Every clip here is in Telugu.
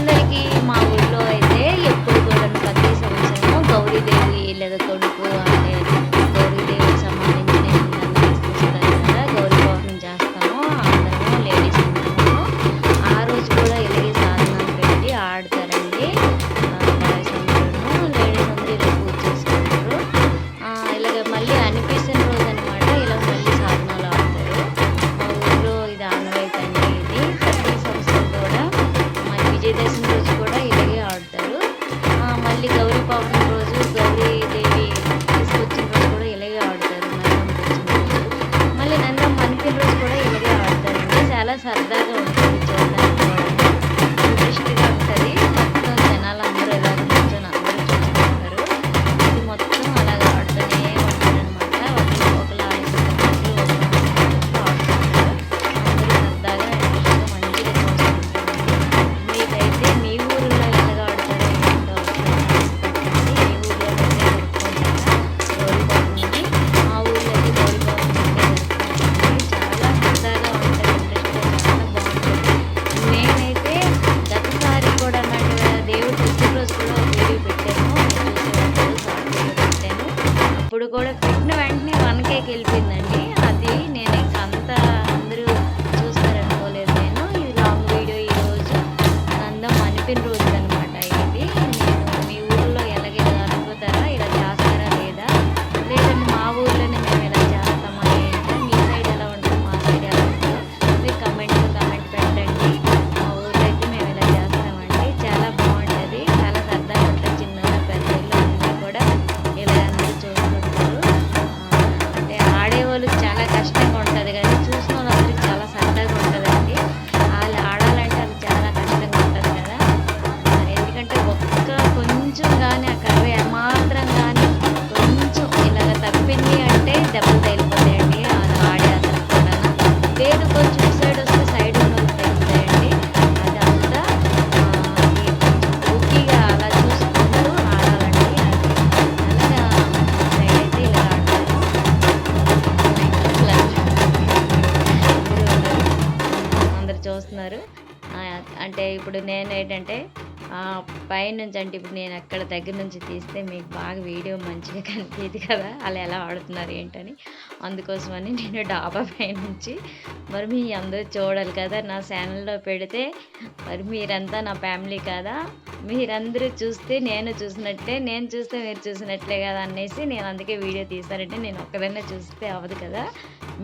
అందరికీ మా ఊళ్ళో అయితే ఎప్పుడు కూడా ప్రతి సంవత్సరము గౌరీదేవి లేదా కొడుకు అంటే గౌరీదేవికి సంబంధించిన ఏమన్నా తీసుకొస్తారు కదా, గౌరీ పౌర్ణమి చేస్తాము అందరము లేడీస్ అందరము. ఆ రోజు కూడా ఇలాగే సాధనాలు పెట్టి ఆడతారండి. బాయ్స్ అందరూ లేడీస్ అందరూ ఇలా పూజ చేసుకుంటారు. ఇలాగ మళ్ళీ అనిపించిన రోజు అనమాట ఇలా మళ్ళీ సాధనాలు ఆడతారు. మా ఊళ్ళో ఇది ఆనవాయితీ అండి. ఇది ప్రతి సంవత్సరం కూడా మన విజయదశమి రోజు కూడా ఇలాగే ఆడతారు. మళ్ళీ గౌరీ పౌర్ణమి రోజు గౌరీదేవి తీసుకొచ్చిన రోజు కూడా ఇలాగే ఆడతారు. నందమ్మ తెచ్చిన రోజు మళ్ళీ నందమ్మ అనిపిన రోజు కూడా ఇలాగే ఆడతారండి. చాలా సరదాగా ఉంటుంది చూడడానికి కూడా ఇంట్రెస్ట్గా ఉంటుంది. మొత్తం జనాలు అందరూ ఇలాగ కూర్చొని అందరూ చూస్తుంటారు. ఇది మొత్తం అలాగ ఆడుతూనే ఉంటారనమాట. ఒకరు ఆడుతుంటారు, ఆడుతుంటారు. అందరూ సరదాగా ఇంట్రెస్ట్గా మంచిగా చూస్తుంటారు. మీరైతే మీ ఊరిలో ఎలాగ ఆడతారో ఏంటో పెట్టండి. మీ ఊర్లో అయితే జరుపుకుంటారా గౌరీ పౌర్ణమిని? మా ఊర్లో అయితే గౌరీ పౌర్ణమి జరుపుకుంటామండి. చాలా సరదాగా ఉంటుంది, ఇంట్రెస్ట్గా చాలా బాగుంటుంది. నేనైతే గతసారి కూడా నాకు దేవుడు పుట్టినరోజు కూడా ఒక వీడియో పెట్టాను, చూసే ఉంటారు. షార్ట్ వీడియో పెట్టాను. అప్పుడు కూడా పెట్టిన వెంటనే 1Kకి వెళ్ళిపోయిందండి. అది నేను ఇంకా అంత అందరూ చూస్తారనుకోలేదు నేను. ఇది లాంగ్ వీడియో. ఈరోజు నందమ్మ అనిపిన రోజు అనమాట. ఇది నేను మీ ఊర్లో ఎలాగైనా అనుకుంటారా, ఇలా చేస్తారా లేదా, లేదంటే మా ఊర్లోనే మేము ఇలా చేస్తామా ఏంటో, మీ సైడ్ ఎలా ఉంటుంది, మా సైడ్ ఎలా ఉంటుందో మీరు కమెంట్ పెట్టండి. మా ఊర్లో అయితే మేము ఇలా చేస్తామండి. చాలా బాగుంటుంది, చాలా సరదాగా ఉంటుంది. చిన్నోళ్ళు పెద్దోళ్ళు అందరూ కూడా ఇలా అందరూ చూస్తుంటారు. అంటే ఆడేవాళ్ళకి చాలా కష్టంగా ఉంటుంది కానీ చూసిన వాళ్ళందరికీ చాలా సరదాగా ఉంటుందండి. వాళ్ళు ఆడాలంటే అది చాలా కష్టంగా ఉంటుంది కదా. ఎందుకంటే కొంచెం కానీ ఆ కర్ర ఏమాత్రం కానీ కొంచెం ఇలాగ తప్పింది అంటే దెబ్బలు తగిలిపోతాయండి. అది ఆడే అతనికి కూడా లేదు, కొంచెం సైడ్ వస్తే సైడ్ ఉన్నది తగ్గుతాయండి. అదంతా అది కొంచెం ఊకిగా అలా చూసుకుంటూ ఆడాలండి. అది అలాగా మా సైడ్ అయితే ఇలా ఆడతారు. అందరు చూస్తున్నారు. అంటే ఇప్పుడు నేను ఏంటంటే పైనుంచి, అంటే ఇప్పుడు నేను అక్కడ దగ్గర నుంచి తీస్తే మీకు బాగా వీడియో మంచిగా కనిపించదు కదా, అలా ఎలా ఆడుతున్నారు ఏంటని. అందుకోసమని నేను డాబా పైనుంచి మరి మీ అందరూ చూడాలి కదా, నా ఛానల్లో పెడితే మరి మీరంతా నా ఫ్యామిలీ కదా, మీరందరూ చూస్తే నేను చూసినట్లే, నేను చూస్తే మీరు చూసినట్లే కదా అనేసి నేను అందుకే వీడియో తీస్తానంటే నేను ఒక్కదన్నా చూస్తే అవ్వదు కదా.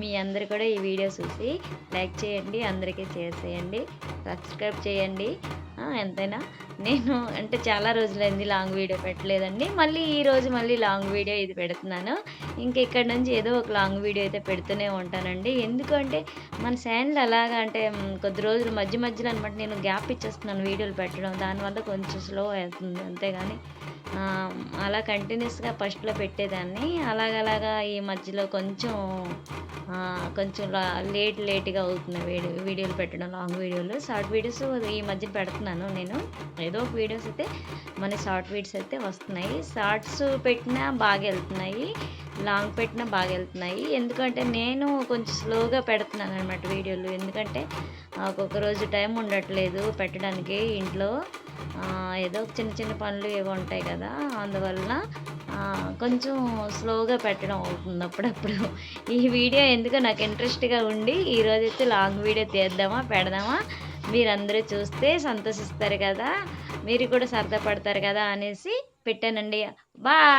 మీ అందరు కూడా ఈ వీడియో చూసి లైక్ చేయండి, అందరికీ షేర్ చేయండి, సబ్స్క్రైబ్ చేయండి. ఎంతైనా నేను అంటే చాలా రోజులైంది లాంగ్ వీడియో పెట్టలేదండి. మళ్ళీ ఈరోజు మళ్ళీ లాంగ్ వీడియో ఇది పెడుతున్నాను. ఇంకా ఇక్కడ నుంచి ఏదో ఒక లాంగ్ వీడియో అయితే పెడుతూనే ఉంటానండి. ఎందుకంటే మన ఛానల్ అలాగా అంటే కొద్ది రోజులు మధ్య మధ్యలో అనమాట నేను గ్యాప్ ఇచ్చేస్తున్నాను వీడియోలు పెట్టడం. దానివల్ల కొంచెం స్లో అవుతుంది అంతేగాని అలా కంటిన్యూస్గా ఫస్ట్లో పెట్టేదాన్ని. అలాగలాగా ఈ మధ్యలో కొంచెం లేట్గా అవుతుంది వీడియోలు పెట్టడం. లాంగ్ వీడియోలు, షార్ట్ వీడియోస్ ఈ మధ్య పెడుతున్నాను నేను. ఏదో ఒక వీడియోస్ అయితే మన షార్ట్ వీడియోస్ అయితే వస్తున్నాయి. షార్ట్స్ పెట్టినా బాగా వెళ్తున్నాయి, లాంగ్ పెట్టినా బాగా వెళ్తున్నాయి. ఎందుకంటే నేను కొంచెం స్లోగా పెడుతున్నాను అనమాట వీడియోలు. ఎందుకంటే ఒక్కొక్క రోజు టైం ఉండట్లేదు పెట్టడానికి ఇంట్లో. ఏదో చిన్న చిన్న పనులు ఏవో ఉంటాయి కదా, అందువలన కొంచెం స్లోగా పెట్టడం అవుతుంది అప్పుడప్పుడు. ఈ వీడియో ఎందుకో నాకు ఇంట్రెస్ట్గా ఉండి ఈరోజైతే లాంగ్ వీడియో తీద్దామా పెడదామా, మీరందరూ చూస్తే సంతోషిస్తారు కదా, మీరు కూడా సరదా పడతారు కదా అనేసి పెట్టానండి. బాయ్.